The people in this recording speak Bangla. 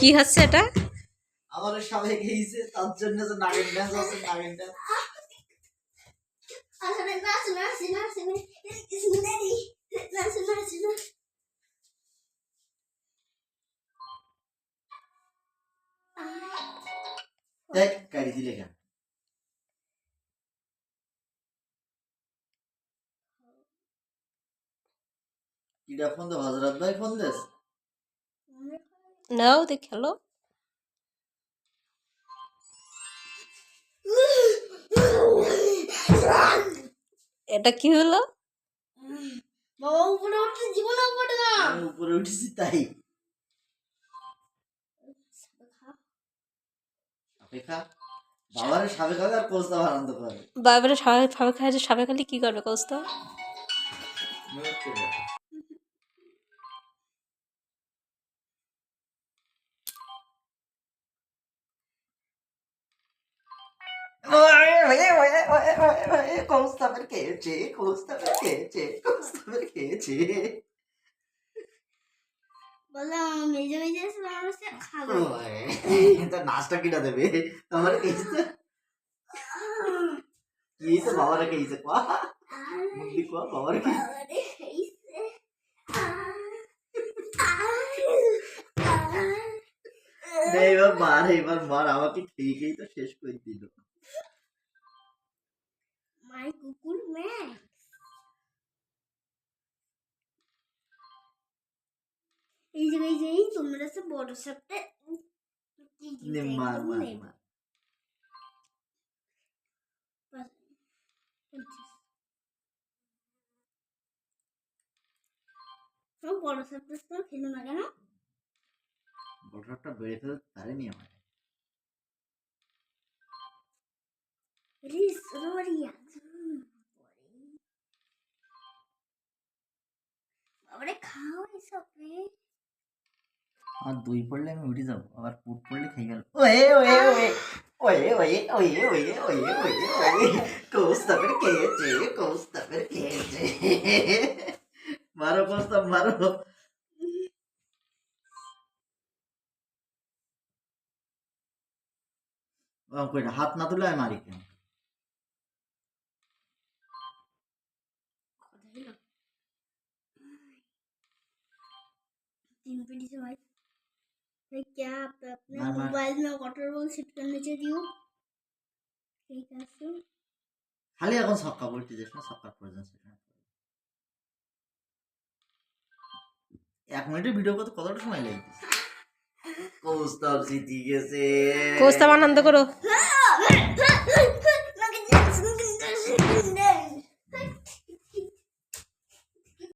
কি হচ্ছে এটা? আমার সবাই গেছে তার জন্য যে নাগিন ডান্স আছে নাগিন ডান্স দেখ গাড়ি দিলে কেন কিডা ফোন দে হযরত ভাই ফোন দেস নাও দেখ খেলো। এটা কি হলো? বাবা উপরে উঠে জীবন উপরে না আমি উপরে উঠেছি তাই অপেক্ষা বাবারে সাবে খাবে আর কোস্তা আনন্দ করে বাবারে সাবে খাবে খায় যে সাবে খালি কি করবে Costa? Costa perché c'è, costa perché c'è, costa perché c'è. বললাম মেজে মেজে সমস্ত খাবে তো নাস্তা কিনা দেবে আমার কেসে কি তো বাবার কেসে কোয়া মুন্ডি কোয়া বাবার কি এবার মার আমাকে খেয়ে খেয়ে তো শেষ করে দিল মাই কুকুর ম্যাক্স এই যে তোমরা সব বড় সাপটা মার মার মার সব বড় সাপটা তো খেলো না কেন বড়টা বেড়ে ফেলতে পারেনি আমার প্লিজ রোরিয়া বাবারে খাও এসব আর দই পড়লে আমি উঠে যাবো আবার পুট পড়লে খেয়ে গেল way way way oye, oye, oye, oye, oye, oye, oye, costa perché c'è, costa perché c'è. Maro costa, maro. কইটা হাত না তুলে আমি মারি কেন तीन पीढ़ी से भाई भाई क्या आप अपने मोबाइल में वाटर बॉल सेट करने चाहिए हो ठीक है सर খালি এখন ছক্কা বলতে যাস না ছক্কার প্রয়োজন সেখানে 1 মিনিটের ভিডিও করতে কতটা সময় লাগতেছে কোস্তা জিতে গেছে কোস্তা আনন্দ করো